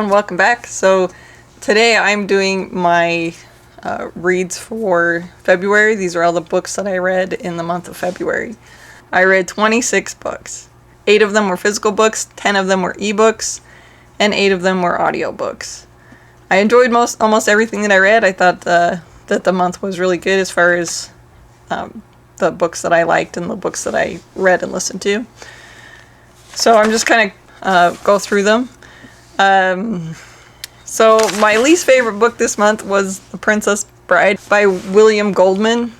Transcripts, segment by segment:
everyone, welcome back. So today I'm doing my reads for February. These are all the books that I read in the month of February. I read 26 books. 8 of them were physical books, 10 of them were ebooks, and 8 of them were audiobooks. I enjoyed almost everything that I read. I thought that the month was really good as far as the books that I liked and the books that I read and listened to. So I'm just kind of go through them. So my least favorite book this month was The Princess Bride by William Goldman.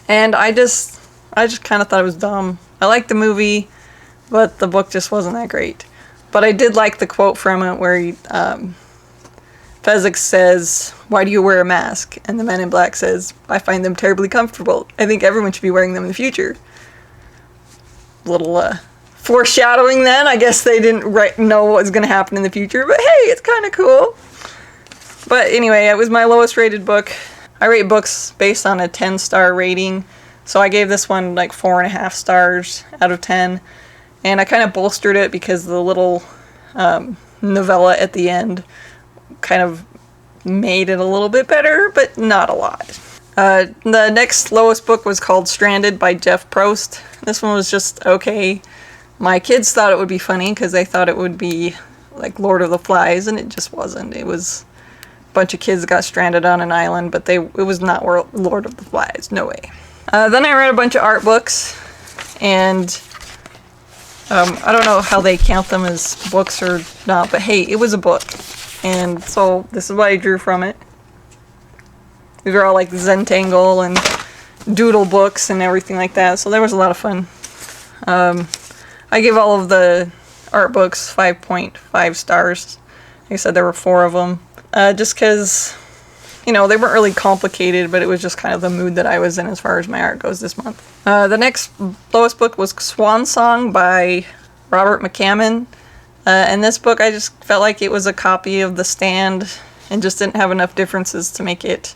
And I just kind of thought it was dumb. I liked the movie, but the book just wasn't that great. But I did like the quote from it where Fezzik says, "Why do you wear a mask?" And the Man in Black says, "I find them terribly comfortable. I think everyone should be wearing them in the future." Little foreshadowing then. I guess they didn't know what was going to happen in the future, but hey, it's kind of cool. But anyway, it was my lowest rated book. I rate books based on a 10-star rating, so I gave this one like 4.5 stars out of 10, and I kind of bolstered it because the little novella at the end kind of made it a little bit better, but not a lot. The next lowest book was called Stranded by Jeff Prost. This one was just okay. My kids thought it would be funny because they thought it would be like Lord of the Flies, and it just wasn't. It was a bunch of kids got stranded on an island, but it was not Lord of the Flies. No way. Then I read a bunch of art books, and I don't know how they count them as books or not, but hey, it was a book. And so this is what I drew from it. These are all like Zentangle and doodle books and everything like that, so there was a lot of fun. I gave all of the art books 5.5 stars. Like I said, there were 4 of them. Just because, they weren't really complicated, but it was just kind of the mood that I was in as far as my art goes this month. The next lowest book was Swan Song by Robert McCammon. And this book, I just felt like it was a copy of The Stand and just didn't have enough differences to make it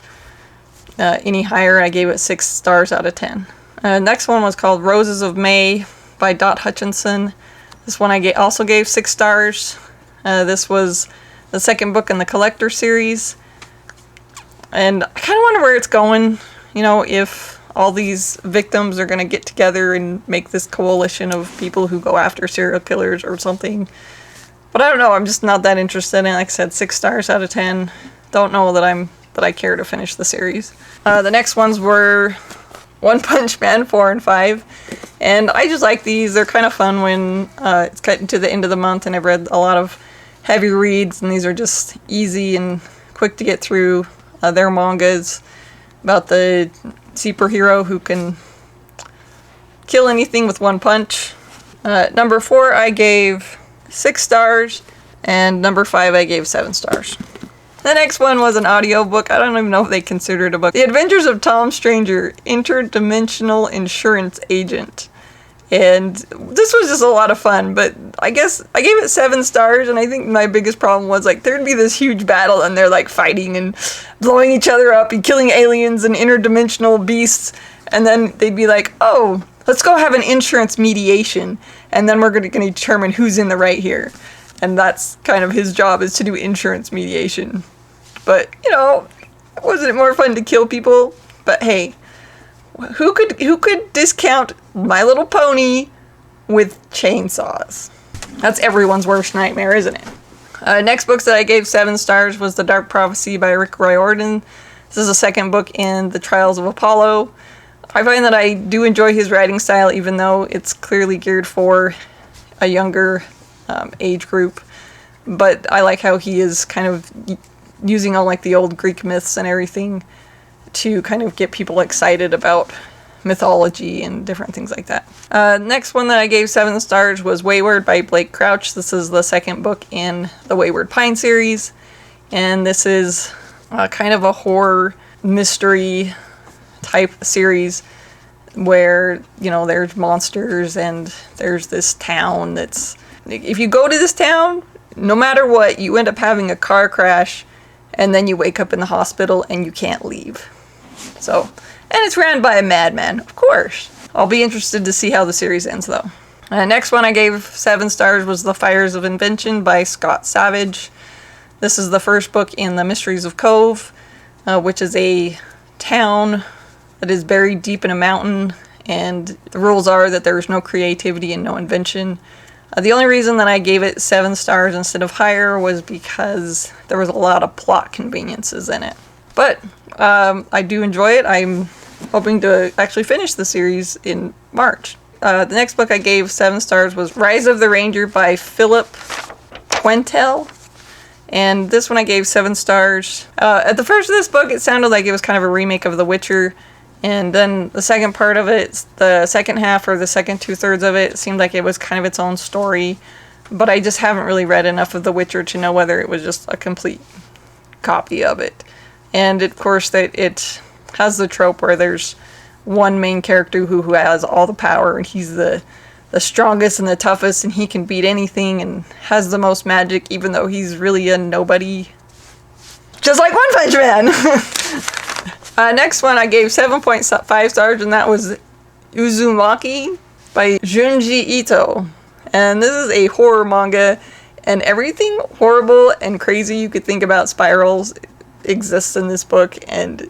any higher. I gave it 6 stars out of 10. Next one was called Roses of May by Dot Hutchinson. This one I also gave 6 stars. This was the second book in the Collector series. And I kind of wonder where it's going, if all these victims are going to get together and make this coalition of people who go after serial killers or something. But I don't know, I'm just not that interested in it. Like I said, 6 stars out of 10. Don't know that I care to finish the series. The next ones were One Punch Man 4 and 5. And I just like these. They're kind of fun when it's getting to the end of the month and I've read a lot of heavy reads, and these are just easy and quick to get through. They're mangas about the superhero who can kill anything with one punch. Number 4 I gave 6 stars, and number 5 I gave 7 stars. The next one was an audiobook. I don't even know if they consider it a book. The Adventures of Tom Stranger, Interdimensional Insurance Agent. And this was just a lot of fun, but I guess I gave it 7 stars, and I think my biggest problem was, there'd be this huge battle, and they're, fighting and blowing each other up and killing aliens and interdimensional beasts, and then they'd be like, oh, let's go have an insurance mediation, and then we're going to determine who's in the right here. And that's kind of his job, is to do insurance mediation. But, wasn't it more fun to kill people? But hey, who could discount My Little Pony with chainsaws? That's everyone's worst nightmare, isn't it? Next books that I gave 7 stars was The Dark Prophecy by Rick Riordan. This is the second book in the Trials of Apollo. I find that I do enjoy his writing style, even though it's clearly geared for a younger age group. But I like how he is kind of using all the old Greek myths and everything to kind of get people excited about mythology and different things like that. Next one that I gave 7 stars was Wayward by Blake Crouch. This is the second book in the Wayward Pine series, and this is kind of a horror mystery type series where, there's monsters and there's this town that's... If you go to this town, no matter what, you end up having a car crash, and then you wake up in the hospital and you can't leave. So, and it's ran by a madman, of course. I'll be interested to see how the series ends, though. Next one I gave 7 stars was The Fires of Invention by Scott Savage. This is the first book in the Mysteries of Cove, which is a town that is buried deep in a mountain, and the rules are that there is no creativity and no invention. The only reason that I gave it 7 stars instead of higher was because there was a lot of plot conveniences in it. But I do enjoy it. I'm hoping to actually finish the series in March. The next book I gave 7 stars was Rise of the Ranger by Philip Quaintrell. And this one I gave 7 stars. At the first of this book, it sounded like it was kind of a remake of The Witcher. And then the second part of it, the second half or the second 2/3 of it, seemed like it was kind of its own story. But I just haven't really read enough of The Witcher to know whether it was just a complete copy of it. And of course, that it has the trope where there's one main character who has all the power, and he's the strongest and the toughest, and he can beat anything and has the most magic, even though he's really a nobody. Just like One Punch Man! Next one I gave 7.5 stars, and that was Uzumaki by Junji Ito. And this is a horror manga, and everything horrible and crazy you could think about spirals exists in this book, and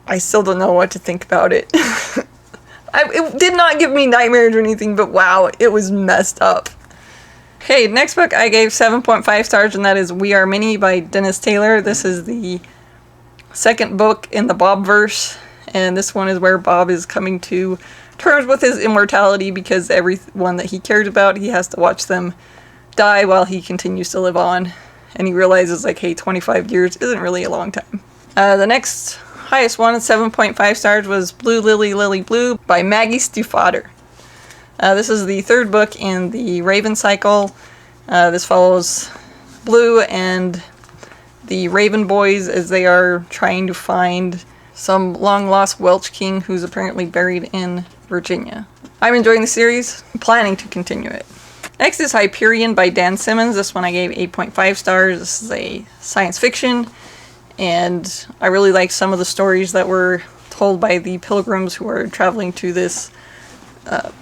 I still don't know what to think about it. It did not give me nightmares or anything, but wow, it was messed up. Okay, next book I gave 7.5 stars, and that is We Are Many by Dennis Taylor. This is the second book in the Bob-verse, and this one is where Bob is coming to terms with his immortality because everyone that he cares about, he has to watch them die while he continues to live on. And he realizes, like, hey, 25 years isn't really a long time. The next highest one, 7.5 stars, was Blue Lily Lily Blue by Maggie Steifvater. This is the third book in the Raven cycle. This follows Blue and the Raven boys as they are trying to find some long-lost Welsh king who's apparently buried in Virginia. I'm enjoying the series. I'm planning to continue it. Next is Hyperion by Dan Simmons. This one I gave 8.5 stars. This is a science fiction, and I really like some of the stories that were told by the pilgrims who are traveling to this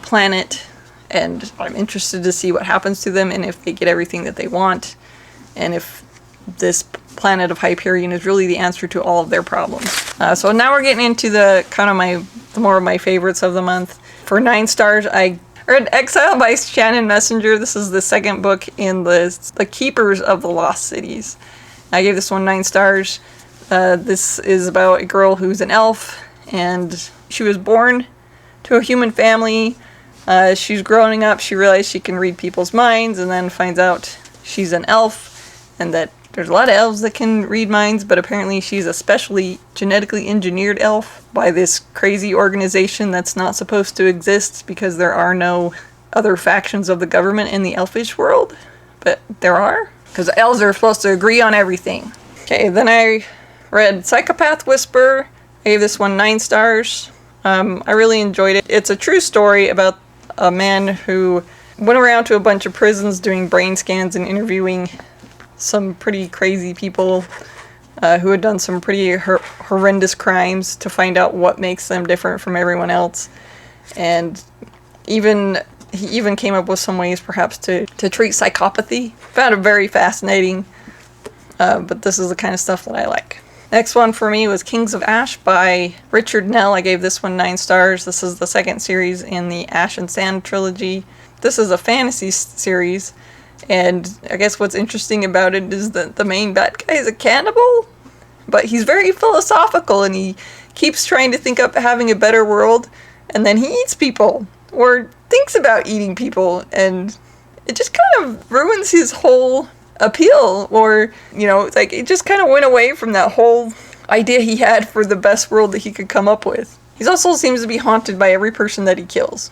planet, and I'm interested to see what happens to them and if they get everything that they want, and if this planet of Hyperion is really the answer to all of their problems. So now we're getting into the kind of more of my favorites of the month. For 9 stars, I read Exile by Shannon Messenger. This is the second book in the Keepers of the Lost Cities. I gave this one 9 stars. This is about a girl who's an elf, and she was born to a human family. She's growing up, she realized she can read people's minds, and then finds out she's an elf, and that there's a lot of elves that can read minds, but apparently she's a specially genetically engineered elf by this crazy organization that's not supposed to exist because there are no other factions of the government in the elfish world. But there are, because elves are supposed to agree on everything. Okay, then I read Psychopath Whisper. I gave this one 9 stars. I really enjoyed it. It's a true story about a man who went around to a bunch of prisons doing brain scans and interviewing some pretty crazy people who had done some pretty horrendous crimes to find out what makes them different from everyone else. And he even came up with some ways perhaps to treat psychopathy. Found it very fascinating, but this is the kind of stuff that I like. Next one for me was Kings of Ash by Richard Nell. I gave this one 9 stars. This is the second series in the Ash and Sand trilogy. This is a fantasy series, and I guess what's interesting about it is that the main bad guy is a cannibal, but he's very philosophical, and he keeps trying to think up having a better world, and then he eats people, or thinks about eating people, and it just kind of ruins his whole appeal, or, it's like it just kind of went away from that whole idea he had for the best world that he could come up with. He also seems to be haunted by every person that he kills.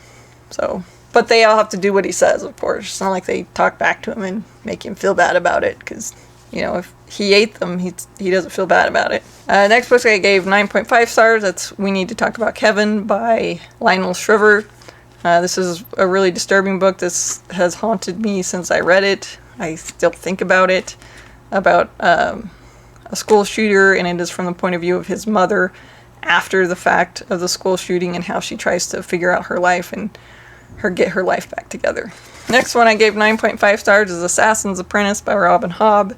So, but they all have to do what he says, of course. It's not like they talk back to him and make him feel bad about it, because, if he ate them, he doesn't feel bad about it. Next book I gave 9.5 stars. That's We Need to Talk About Kevin by Lionel Shriver. This is a really disturbing book. This has haunted me since I read it. I still think about it, about a school shooter, and it is from the point of view of his mother after the fact of the school shooting and how she tries to figure out her life. And her get her life back together. Next one I gave 9.5 stars is Assassin's Apprentice by Robin Hobb.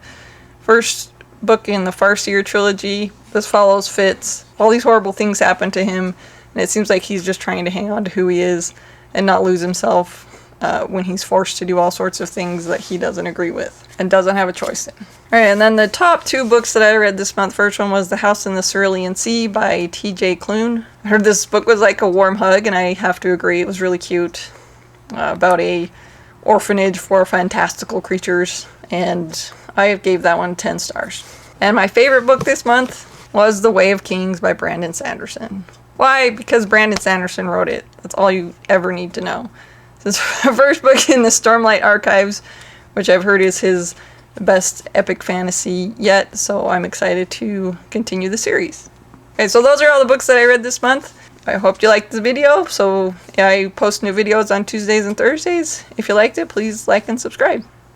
First book in the Farseer trilogy. This follows Fitz. All these horrible things happen to him, and it seems like he's just trying to hang on to who he is and not lose himself when he's forced to do all sorts of things that he doesn't agree with and doesn't have a choice in. Alright, and then the top 2 books that I read this month. First one was The House in the Cerulean Sea by T.J. Klune. I heard this book was like a warm hug, and I have to agree, it was really cute. About a orphanage for fantastical creatures, and I gave that one 10 stars. And my favorite book this month was The Way of Kings by Brandon Sanderson. Why? Because Brandon Sanderson wrote it. That's all you ever need to know. This is the first book in the Stormlight Archives, which I've heard is his best epic fantasy yet, so I'm excited to continue the series. Okay, so those are all the books that I read this month. I hope you liked the video. So I post new videos on Tuesdays and Thursdays. If you liked it, please like and subscribe.